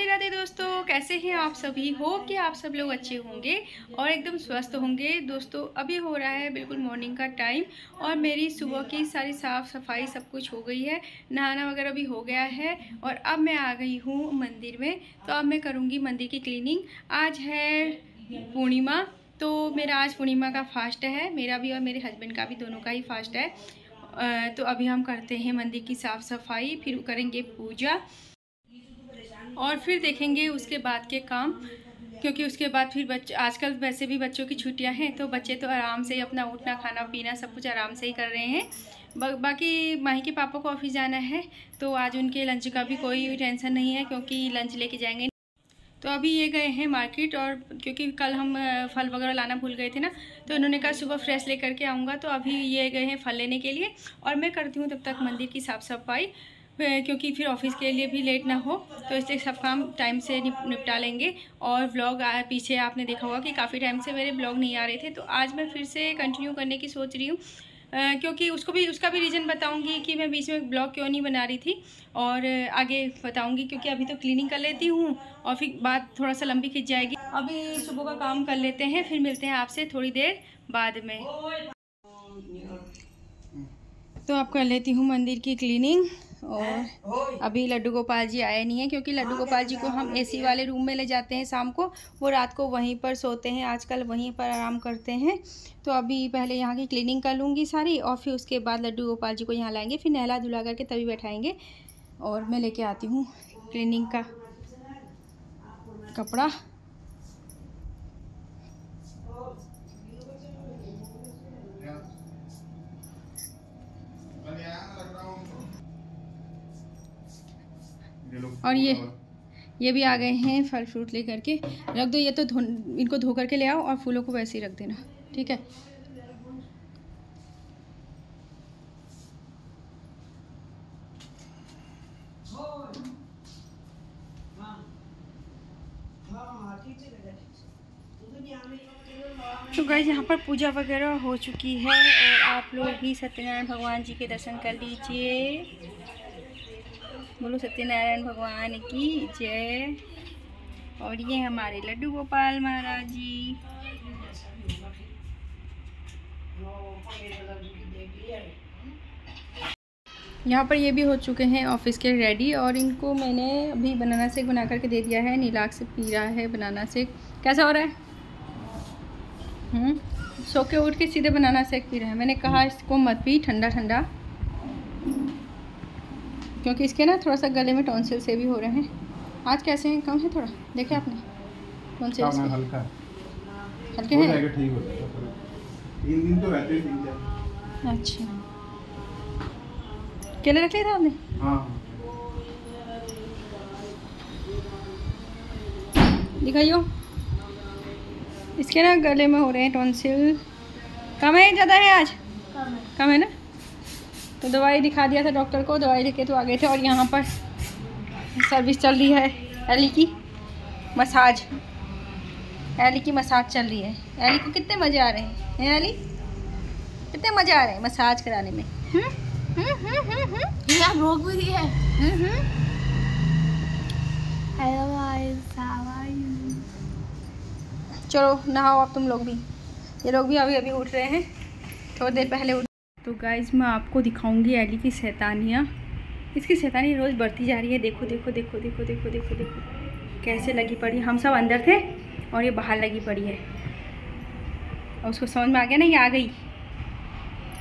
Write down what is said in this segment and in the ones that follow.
राधे राधे दोस्तों, कैसे हैं आप सभी। हो कि आप सब लोग अच्छे होंगे और एकदम स्वस्थ होंगे। दोस्तों अभी हो रहा है बिल्कुल मॉर्निंग का टाइम और मेरी सुबह की सारी साफ़ सफाई सब कुछ हो गई है। नहाना वगैरह भी हो गया है और अब मैं आ गई हूँ मंदिर में। तो अब मैं करूँगी मंदिर की क्लीनिंग। आज है पूर्णिमा, तो मेरा आज पूर्णिमा का फास्ट है, मेरा भी और मेरे हस्बैंड का भी, दोनों का ही फास्ट है। तो अभी हम करते हैं मंदिर की साफ़ सफाई, फिर करेंगे पूजा और फिर देखेंगे उसके बाद के काम, क्योंकि उसके बाद फिर बच्चे, आजकल वैसे भी बच्चों की छुट्टियां हैं तो बच्चे तो आराम से ही अपना उठना खाना पीना सब कुछ आराम से ही कर रहे हैं। बाकी माही के पापा को ऑफिस जाना है तो आज उनके लंच का भी कोई टेंशन नहीं है क्योंकि लंच लेके जाएंगे। तो अभी ये गए हैं मार्केट, और क्योंकि कल हम फल वगैरह लाना भूल गए थे ना, तो इन्होंने कहा सुबह फ्रेश लेकर के आऊँगा। तो अभी ये गए हैं फल लेने के लिए और मैं करती हूँ तब तक मंदिर की साफ़ सफाई, क्योंकि फिर ऑफिस के लिए भी लेट ना हो, तो इसलिए सब काम टाइम से निपटा लेंगे। और व्लॉग पीछे आपने देखा होगा कि काफ़ी टाइम से मेरे ब्लॉग नहीं आ रहे थे, तो आज मैं फिर से कंटिन्यू करने की सोच रही हूँ, क्योंकि उसका भी रीज़न बताऊंगी कि मैं बीच में ब्लॉग क्यों नहीं बना रही थी, और आगे बताऊंगी। क्योंकि अभी तो क्लीनिंग कर लेती हूँ और फिर बात थोड़ा सा लंबी खिंच जाएगी। अभी सुबह का काम कर लेते हैं, फिर मिलते हैं आपसे थोड़ी देर बाद में। तो अब कर लेती हूँ मंदिर की क्लीनिंग। और अभी लड्डू गोपाल जी आए नहीं हैं, क्योंकि लड्डू गोपाल जी को हम एसी वाले रूम में ले जाते हैं शाम को, वो रात को वहीं पर सोते हैं, आजकल वहीं पर आराम करते हैं। तो अभी पहले यहाँ की क्लीनिंग कर लूँगी सारी और फिर उसके बाद लड्डू गोपाल जी को यहाँ लाएंगे, फिर नहला धुला करके तभी बैठाएंगे। और मैं लेके आती हूँ क्लीनिंग का कपड़ा। और ये भी आ गए हैं फल फ्रूट लेकर के। रख दो, ये तो इनको धो करके ले आओ और फूलों को वैसे ही रख देना, ठीक है। तो गाइस यहाँ पर पूजा वगैरह हो चुकी है और आप लोग भी सत्यनारायण भगवान जी के दर्शन कर लीजिए। बोलो सत्यनारायण भगवान की जय। और ये हमारे लड्डू गोपाल महाराज जी। यहाँ पर ये भी हो चुके हैं ऑफिस के रेडी, और इनको मैंने अभी बनाना शेक बना करके दे दिया है। नीलाक से पी रहा है बनाना शेक। कैसा हो रहा है? सो के उठ के सीधे बनाना शेक पी रहा है। मैंने कहा इसको मत पी, ठंडा ठंडा, क्योंकि इसके ना थोड़ा सा गले में टॉन्सिल से भी हो रहे हैं। आज कैसे हैं? कम है थोड़ा, देखे आपने टॉन्सिल हल्के हैं, ठीक हो जाएगा। 3 दिन तो रहते हैं। अच्छा, केले रख लिए थे आपने? हाँ, दिखाइयो। इसके ना गले में हो रहे हैं टॉन्सिल। कम है ज़्यादा है? आज कम है ना। तो दवाई दिखा दिया था डॉक्टर को, दवाई लेके तो आ गए थे। और यहाँ पर सर्विस चल रही है, एली की मसाज, एली की मसाज चल रही है। एली को कितने मज़े आ रहे हैं एली, कितने मज़े आ रहे हैं मसाज कराने में। ये भोग भी है। Hello guys, how are you? चलो नहाओ अब तुम लोग भी। ये लोग भी अभी अभी उठ रहे हैं, थोड़ी देर पहले उठ। तो गाइज मैं आपको दिखाऊंगी एली की शैतानियाँ। इसकी शैतानी रोज़ बढ़ती जा रही है। देखो देखो देखो देखो देखो देखो देखो कैसे लगी पड़ी। हम सब अंदर थे और ये बाहर लगी पड़ी है, और उसको समझ में आ गया ना, ये आ गई।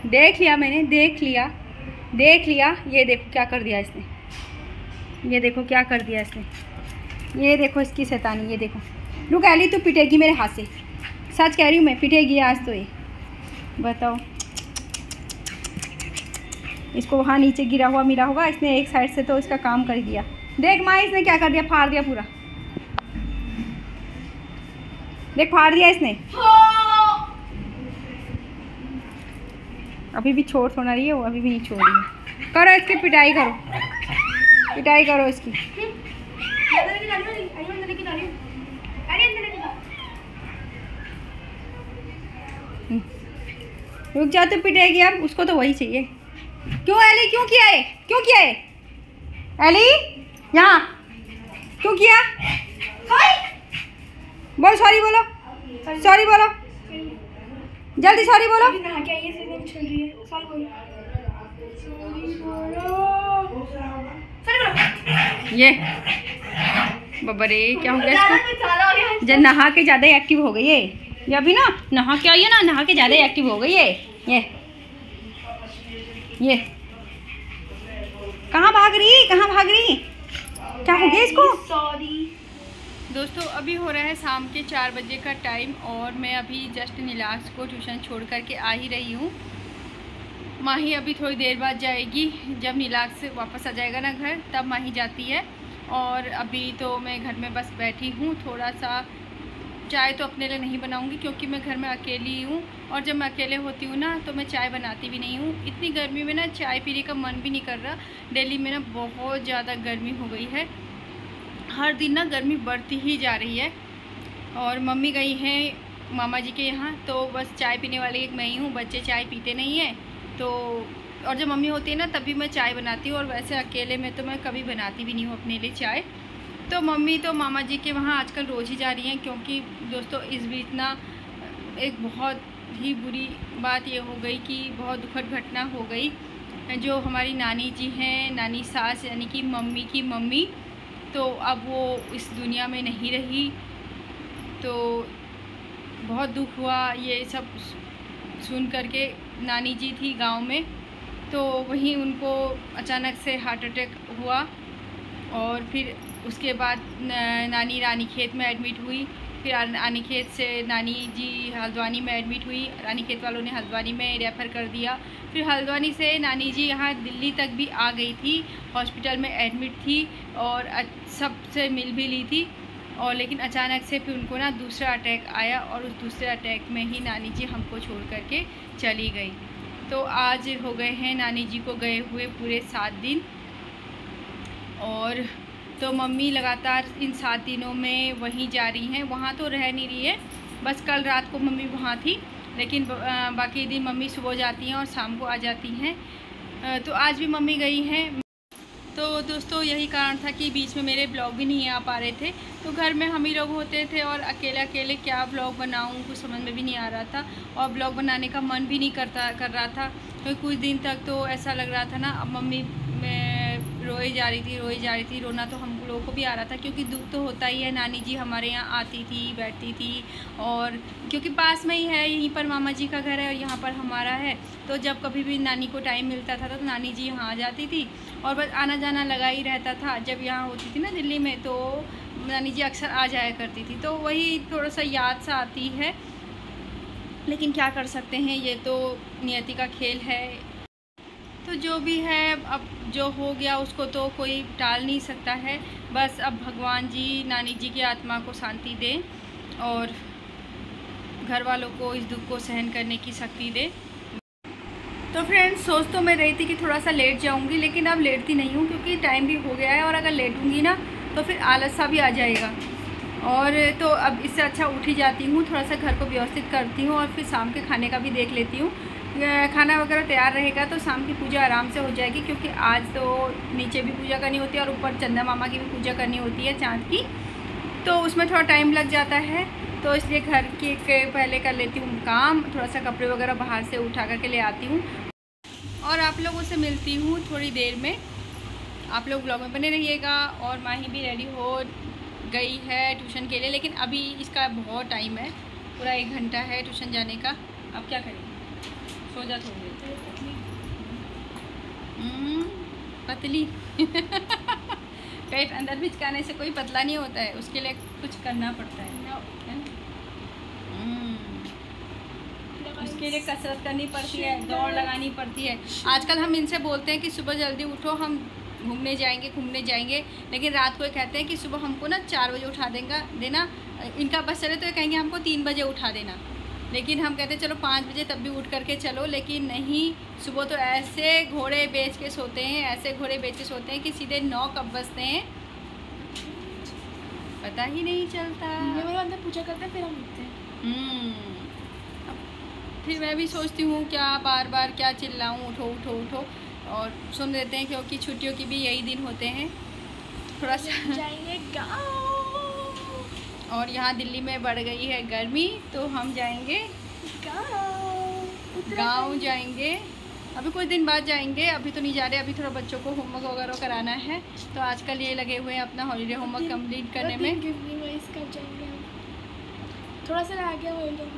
देख लिया मैंने, देख लिया देख लिया। ये देखो क्या कर दिया इसने, ये देखो क्या कर दिया इसने। ये देखो इसकी शैतानी, ये देखो। रुक एली, तू पिटेगी मेरे हाथ से, सच कह रही हूँ मैं, पिटेगी आज तो। ये बताओ, इसको वहाँ नीचे गिरा हुआ मिला होगा, इसने एक साइड से तो इसका काम कर दिया। देख माँ इसने क्या कर दिया, फाड़ दिया पूरा। देख फाड़ दिया इसने। अभी भी छोड़ थोड़ा रही है वो, अभी भी नहीं छोड़ रही है। करो इसकी पिटाई, करो पिटाई करो इसकी। रुक जा, तो पिटेगी अब, उसको तो वही चाहिए। क्यों एली, क्यों किया है, क्यों किया है एली? यहाँ क्यों किया? बोल सॉरी, बोलो सॉरी, बोलो जल्दी सॉरी बोलो। ये बब्बरे क्या हो गया इसको? जब नहा के ज़्यादा एक्टिव हो गई है ये अभी ना, नहा के आई है ना, नहा के ज़्यादा एक्टिव हो गई है ये कहाँ भाग रही, कहाँ भाग रही? क्या हो गया इसको? सॉरी दोस्तों अभी हो रहा है शाम के 4 बजे का टाइम और मैं अभी जस्ट नीलाक्स को ट्यूशन छोड़ करके आ ही रही हूँ। माही अभी थोड़ी देर बाद जाएगी, जब नीलाक्स से वापस आ जाएगा ना घर तब माही जाती है। और अभी तो मैं घर में बस बैठी हूँ, थोड़ा सा चाय तो अपने लिए नहीं बनाऊँगी क्योंकि मैं घर में अकेली हूँ और जब मैं अकेले होती हूँ ना तो मैं चाय बनाती भी नहीं हूँ। इतनी गर्मी में ना चाय पीने का मन भी नहीं कर रहा। दिल्ली में ना बहुत ज़्यादा गर्मी हो गई है, हर दिन ना गर्मी बढ़ती ही जा रही है। और मम्मी गई हैं मामा जी के यहाँ, तो बस चाय पीने वाली एक मैं ही हूँ, बच्चे चाय पीते नहीं हैं। तो और जब मम्मी होती है ना तभी मैं चाय बनाती हूँ और वैसे अकेले में तो मैं कभी बनाती भी नहीं हूँ अपने लिए चाय। तो मम्मी तो मामा जी के वहाँ आजकल रोज़ ही जा रही हैं क्योंकि दोस्तों इस बीच ना एक बहुत ही बुरी बात ये हो गई कि बहुत दुखद घटना हो गई। जो हमारी नानी जी हैं, नानी सास यानी कि मम्मी की मम्मी, तो अब वो इस दुनिया में नहीं रही। तो बहुत दुख हुआ ये सब सुन करके। नानी जी थी गांव में, तो वहीं उनको अचानक से हार्ट अटैक हुआ और फिर उसके बाद नानी रानीखेत में एडमिट हुई। फिर रानीखेत से नानी जी हल्द्वानी में एडमिट हुई, रानीखेत वालों ने हल्द्वानी में रेफ़र कर दिया। फिर हल्द्वानी से नानी जी यहाँ दिल्ली तक भी आ गई थी, हॉस्पिटल में एडमिट थी और सबसे मिल भी ली थी। और लेकिन अचानक से फिर उनको ना दूसरा अटैक आया और उस दूसरे अटैक में ही नानी जी हमको छोड़ करके चली गई। तो आज हो गए हैं नानी जी को गए हुए पूरे 7 दिन। और तो मम्मी लगातार इन 7 दिनों में वहीं जा रही हैं, वहाँ तो रह नहीं रही है। बस कल रात को मम्मी वहाँ थी, लेकिन बाकी दिन मम्मी सुबह जाती हैं और शाम को आ जाती हैं। तो आज भी मम्मी गई हैं। तो दोस्तों यही कारण था कि बीच में मेरे ब्लॉग भी नहीं आ पा रहे थे। तो घर में हम ही लोग होते थे और अकेले अकेले क्या ब्लॉग बनाऊं, कुछ समझ में भी नहीं आ रहा था और ब्लॉग बनाने का मन भी नहीं कर रहा था। तो कुछ दिन तक तो ऐसा लग रहा था ना, अब मम्मी रोई जा रही थी। रोना तो हम लोगों को भी आ रहा था क्योंकि दुख तो होता ही है। नानी जी हमारे यहाँ आती थी, बैठती थी और क्योंकि पास में ही है, यहीं पर मामा जी का घर है और यहाँ पर हमारा है। तो जब कभी भी नानी को टाइम मिलता था तो नानी जी यहाँ आ जाती थी और बस आना जाना लगा ही रहता था। जब यहाँ होती थी ना दिल्ली में तो नानी जी अक्सर आ जाया करती थी, तो वही थोड़ा सा याद सा आती है। लेकिन क्या कर सकते हैं, ये तो नियति का खेल है। तो जो भी है, अब जो हो गया उसको तो कोई टाल नहीं सकता है। बस अब भगवान जी नानी जी की आत्मा को शांति दें और घर वालों को इस दुख को सहन करने की शक्ति दें। तो फ्रेंड्स सोच तो मैं रही थी कि थोड़ा सा लेट जाऊंगी, लेकिन अब लेटती नहीं हूँ क्योंकि टाइम भी हो गया है और अगर लेटूंगी ना तो फिर आलस सा भी आ जाएगा। और तो अब इससे अच्छा उठ ही जाती हूँ, थोड़ा सा घर को व्यवस्थित करती हूँ और फिर शाम के खाने का भी देख लेती हूँ। खाना वगैरह तैयार रहेगा तो शाम की पूजा आराम से हो जाएगी क्योंकि आज तो नीचे भी पूजा करनी होती है और ऊपर चंदा मामा की भी पूजा करनी होती है चाँद की, तो उसमें थोड़ा टाइम लग जाता है। तो इसलिए घर के पहले कर लेती हूँ काम, थोड़ा सा कपड़े वगैरह बाहर से उठा करके ले आती हूँ और आप लोगों से मिलती हूँ थोड़ी देर में। आप लोग ब्लॉग में बने रहिएगा। और माही भी रेडी हो गई है ट्यूशन के लिए, लेकिन अभी इसका बहुत टाइम है, पूरा 1 घंटा है ट्यूशन जाने का। अब क्या करें, सो जा थोड़ी देर। पतली पेट अंदर भिचकाने से कोई पतला नहीं होता है, उसके लिए कुछ करना पड़ता है। उसके लिए कसरत करनी पड़ती है, दौड़ लगानी पड़ती है। आजकल हम इनसे बोलते हैं कि सुबह जल्दी उठो, हम घूमने जाएंगे, लेकिन रात को ये कहते हैं कि सुबह हमको ना 4 बजे उठा देना। इनका बस चले तो ये कहेंगे हमको 3 बजे उठा देना, लेकिन हम कहते हैं चलो 5 बजे तब भी उठ करके चलो। लेकिन नहीं, सुबह तो ऐसे घोड़े बेच के सोते हैं कि सीधे 9 कब बजते हैं पता ही नहीं चलता। अंदर पूजा करते हैं फिर हम उठते हैं। फिर मैं भी सोचती हूँ क्या बार बार क्या चिल्लाऊँ, उठो उठो उठो, और सुन देते हैं क्योंकि छुट्टियों की भी यही दिन होते हैं। थोड़ा सा जाएंगे गाँव। और यहाँ दिल्ली में बढ़ गई है गर्मी, तो हम जाएंगे गाँव जाएंगे। अभी कुछ दिन बाद जाएंगे, अभी तो नहीं जा रहे। अभी थोड़ा बच्चों को होमवर्क वगैरह कराना है, तो आजकल ये लगे हुए हैं अपना हॉलीडे होमवर्क कंप्लीट करने में। थोड़ा सा रह गया हॉलीडे।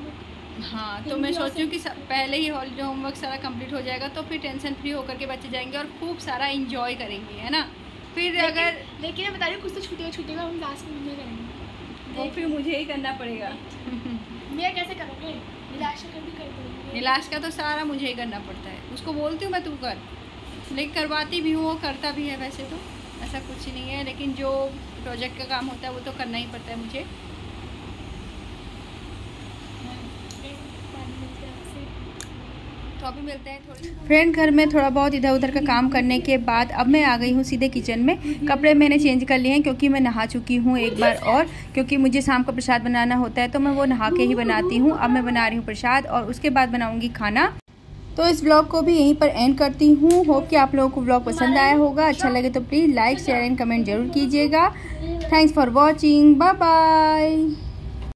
हाँ, तो मैं सोच रही हूँ कि पहले ही हॉलीडे होमवर्क सारा कंप्लीट हो जाएगा, तो फिर टेंशन फ्री होकर के बच्चे जाएंगे और खूब सारा एंजॉय करेंगे, है ना। फिर लेकिन मैं बता रही हूँ कुछ तो छुट्टियाँ हम लास्ट में में करेंगे, वो फिर मुझे ही करना पड़ेगा। मैं कैसे करोगे? नीलाश का भी कर दूँगी। नीलाश का तो सारा मुझे ही करना पड़ता है, उसको बोलती हूँ मैं तू कर, लेकिन करवाती भी हूँ, वो करता भी है। वैसे तो ऐसा कुछ नहीं है, लेकिन जो प्रोजेक्ट का काम होता है वो तो करना ही पड़ता है मुझे। तो अभी मिलते हैं थोड़ी फ्रेंड। घर में थोड़ा बहुत इधर उधर का काम करने के बाद अब मैं आ गई हूँ सीधे किचन में। कपड़े मैंने चेंज कर लिए हैं क्योंकि मैं नहा चुकी हूँ एक बार, और क्योंकि मुझे शाम का प्रसाद बनाना होता है तो मैं वो नहा के ही बनाती हूँ। अब मैं बना रही हूँ प्रसाद और उसके बाद बनाऊँगी खाना। तो इस व्लॉग को भी यहीं पर एंड करती हूँ। होप कि आप लोगों को व्लॉग पसंद आया होगा। अच्छा लगे तो please like share and comment जरूर कीजिएगा। Thanks for watching, bye bye.